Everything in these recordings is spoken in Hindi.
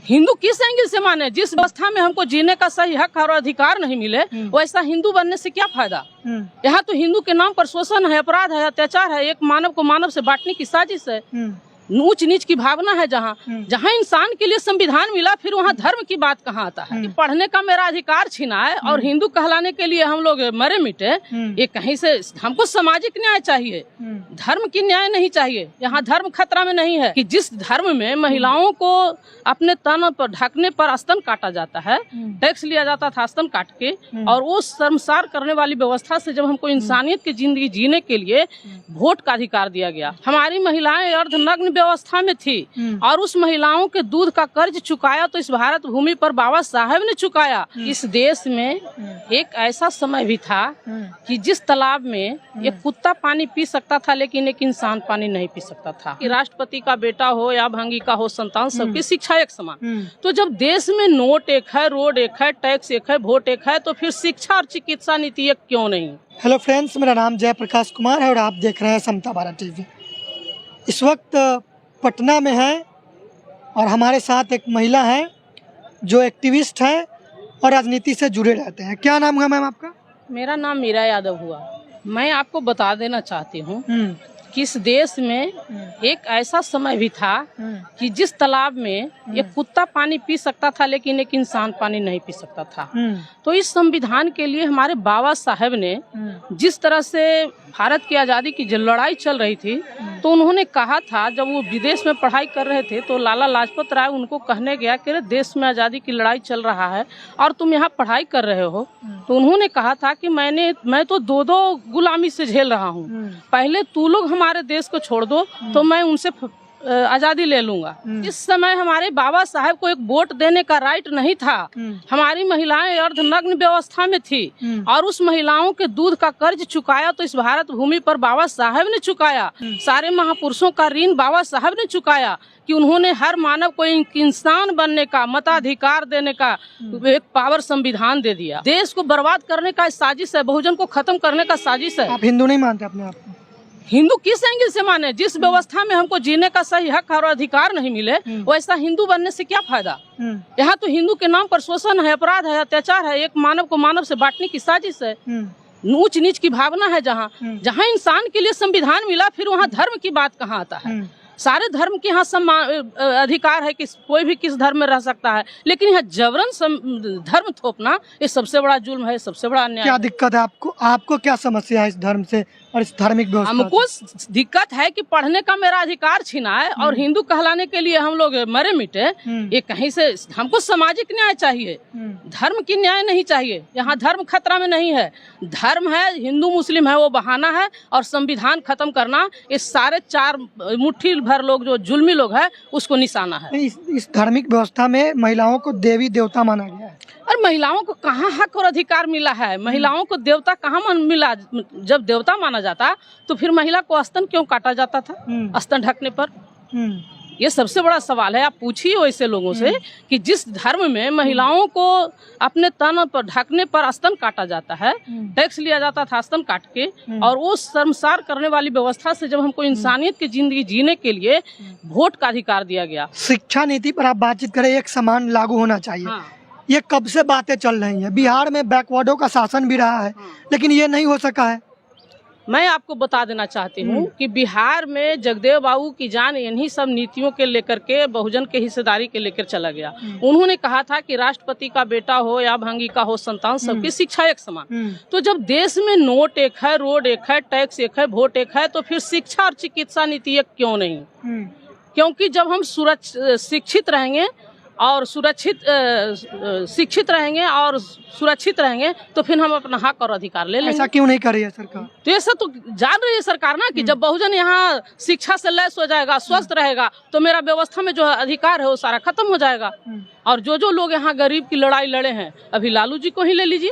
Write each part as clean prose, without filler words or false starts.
हिंदू किस एंगल से माने? जिस व्यवस्था में हमको जीने का सही हक और अधिकार नहीं मिले, वैसा हिंदू बनने से क्या फायदा? यहाँ तो हिंदू के नाम पर शोषण है, अपराध है, अत्याचार है, एक मानव को मानव से बांटने की साजिश है, ऊंच नीच की भावना है। जहाँ जहाँ इंसान के लिए संविधान मिला, फिर वहाँ धर्म की बात कहाँ आता है? पढ़ने का मेरा अधिकार छीना है और हिंदू कहलाने के लिए हम लोग मरे मिटे, ये कहीं से? हमको सामाजिक न्याय चाहिए, धर्म की न्याय नहीं चाहिए। यहाँ धर्म खतरा में नहीं है कि जिस धर्म में महिलाओं को अपने तन पर ढकने पर स्तन काटा जाता है, टैक्स लिया जाता था स्तन काट के, और वो शर्मसार करने वाली व्यवस्था से जब हमको इंसानियत की जिंदगी जीने के लिए वोट का अधिकार दिया गया, हमारी महिलाएं अर्धनग्न व्यवस्था में थी और उस महिलाओं के दूध का कर्ज चुकाया तो इस भारत भूमि पर बाबा साहेब ने चुकाया। इस देश में एक ऐसा समय भी था कि जिस तालाब में एक कुत्ता पानी पी सकता था लेकिन एक इंसान पानी नहीं पी सकता था। कि राष्ट्रपति का बेटा हो या भंगी का हो संतान, सबकी शिक्षा एक समान। तो जब देश में नोट एक है, रोड एक है, टैक्स एक है, वोट एक है, तो फिर शिक्षा और चिकित्सा नीति एक क्यों नहीं? हेलो फ्रेंड्स, मेरा नाम जयप्रकाश कुमार है और आप देख रहे हैं समता भारत टीवी। इस वक्त पटना में है और हमारे साथ एक महिला है जो एक्टिविस्ट है और राजनीति से जुड़े रहते हैं। क्या नाम है मैम आपका? मेरा नाम मीरा यादव हुआ। मैं आपको बता देना चाहती हूँ कि इस देश में एक ऐसा समय भी था कि जिस तालाब में एक कुत्ता पानी पी सकता था लेकिन एक इंसान पानी नहीं पी सकता था। तो इस संविधान के लिए हमारे बाबा साहेब ने जिस तरह से भारत की आज़ादी की जो लड़ाई चल रही थी, तो उन्होंने कहा था, जब वो विदेश में पढ़ाई कर रहे थे तो लाला लाजपत राय उनको कहने गया कि देश में आज़ादी की लड़ाई चल रहा है और तुम यहाँ पढ़ाई कर रहे हो। तो उन्होंने कहा था कि मैं तो दो गुलामी से झेल रहा हूँ, पहले तू लोग हमारे देश को छोड़ दो तो मैं उनसे आजादी ले लूंगा। इस समय हमारे बाबा साहब को एक वोट देने का राइट नहीं था। हमारी महिलाएं अर्धनग्न व्यवस्था में थी और उस महिलाओं के दूध का कर्ज चुकाया तो इस भारत भूमि पर बाबा साहब ने चुकाया। सारे महापुरुषों का ऋण बाबा साहब ने चुकाया कि उन्होंने हर मानव को इंसान बनने का मताधिकार देने का एक पावर संविधान दे दिया। देश को बर्बाद करने का साजिश है, बहुजन को खत्म करने का साजिश है। आप हिंदू नहीं मानते अपने आप को? हिंदू किस एंगल से माने? जिस व्यवस्था में हमको जीने का सही हक और अधिकार नहीं मिले, वैसा हिंदू बनने से क्या फायदा? यहाँ तो हिंदू के नाम पर शोषण है, अपराध है, अत्याचार है, एक मानव को मानव से बांटने की साजिश है, ऊंच नीच की भावना है। जहाँ जहाँ इंसान के लिए संविधान मिला, फिर वहाँ धर्म की बात कहाँ आता है? सारे धर्म के यहाँ अधिकार है कि कोई भी किस धर्म में रह सकता है, लेकिन यहाँ जबरन धर्म थोपना ये सबसे बड़ा जुल्म है, सबसे बड़ा अन्याय। क्या दिक्कत है आपको? आपको क्या समस्या है इस धर्म से और इस धार्मिक व्यवस्था? हमको दिक्कत है कि पढ़ने का मेरा अधिकार छीना है और हिंदू कहलाने के लिए हम लोग मरे मिटे, ये कहीं से? हमको सामाजिक न्याय चाहिए, धर्म की न्याय नहीं चाहिए। यहाँ धर्म खतरा में नहीं है। धर्म है, हिंदू मुस्लिम है, वो बहाना है, और संविधान खत्म करना इस सारे चार मुट्ठी भर लोग जो जुल्मी लोग हैं उसको निशाना है। इस धार्मिक व्यवस्था में महिलाओं को देवी देवता माना गया है। और महिलाओं को कहाँ हक और अधिकार मिला है? महिलाओं को देवता कहाँ मिला? जब देवता माना जाता तो फिर महिला को स्तन क्यों काटा जाता था स्तन ढकने पर? ये सबसे बड़ा सवाल है। आप पूछिए वैसे लोगों से कि जिस धर्म में महिलाओं को अपने तन पर ढकने पर स्तन काटा जाता है, टैक्स लिया जाता था स्तन काट के, और वो शर्मसार करने वाली व्यवस्था से जब हमको इंसानियत की जिंदगी जीने के लिए वोट का अधिकार दिया गया। शिक्षा नीति पर आप बातचीत करें, एक समान लागू होना चाहिए। हाँ। ये कब से बातें चल रही हैं? बिहार में बैकवर्डों का शासन भी रहा है, लेकिन ये नहीं हो सका है। मैं आपको बता देना चाहती हूँ कि बिहार में जगदेव बाबू की जान इन्हीं सब नीतियों के लेकर के बहुजन के हिस्सेदारी के लेकर चला गया। उन्होंने कहा था कि राष्ट्रपति का बेटा हो या भंगी का हो संतान, सबकी शिक्षा एक समान। तो जब देश में नोट एक है, रोड एक है, टैक्स एक है, वोट एक है, तो फिर शिक्षा और चिकित्सा नीति एक क्यों नहीं? क्योंकि जब हम शिक्षित रहेंगे और शिक्षित रहेंगे और सुरक्षित रहेंगे तो फिर हम अपना हक और अधिकार ले लेंगे। ऐसा क्यों नहीं कर रही है सरकार? तो ऐसा तो जान रही है सरकार ना कि जब बहुजन यहाँ शिक्षा से लैस हो जाएगा, स्वस्थ रहेगा, तो मेरा व्यवस्था में जो अधिकार है वो सारा खत्म हो जाएगा। और जो लोग यहाँ गरीब की लड़ाई लड़े हैं, अभी लालू जी को ही ले लीजिए,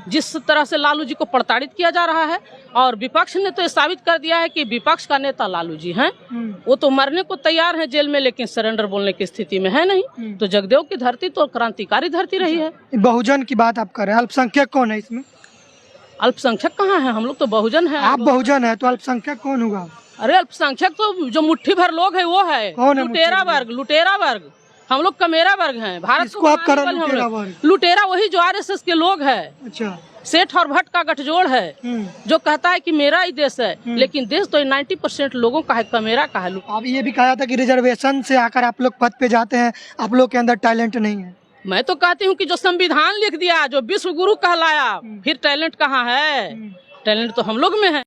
जिस तरह से लालू जी को प्रताड़ित किया जा रहा है, और विपक्ष ने तो ये साबित कर दिया है कि विपक्ष का नेता लालू जी हैं। वो तो मरने को तैयार हैं जेल में, लेकिन सरेंडर बोलने की स्थिति में है नहीं। तो जगदेव की धरती तो क्रांतिकारी धरती रही है। बहुजन की बात आप कर रहे हैं, अल्पसंख्यक कौन है इसमें? अल्पसंख्यक कहाँ है? हम लोग तो बहुजन है। आप बहुजन है तो अल्पसंख्यक कौन होगा? अरे अल्पसंख्यक तो जो मुट्ठी भर लोग है वो है, लुटेरा वर्ग। हम लोग कमेरा वर्ग हैं, भारत इसको आप करो बनाने वाले हम लुटेरा लोग। वर्ग। लुटेरा वही जो आरएसएस के लोग है, अच्छा। सेठ और भट्ट का गठजोड़ है, जो कहता है कि मेरा ही देश है, लेकिन देश तो 90% लोगों का है, कमेरा का है। आप ये भी कहा था कि रिजर्वेशन से आकर आप लोग पद पे जाते हैं, आप लोग के अंदर टैलेंट नहीं है। मैं तो कहती हूँ कि जो संविधान लिख दिया, जो विश्व गुरु कहलाया, फिर टैलेंट कहाँ है? टैलेंट तो हम लोग में है।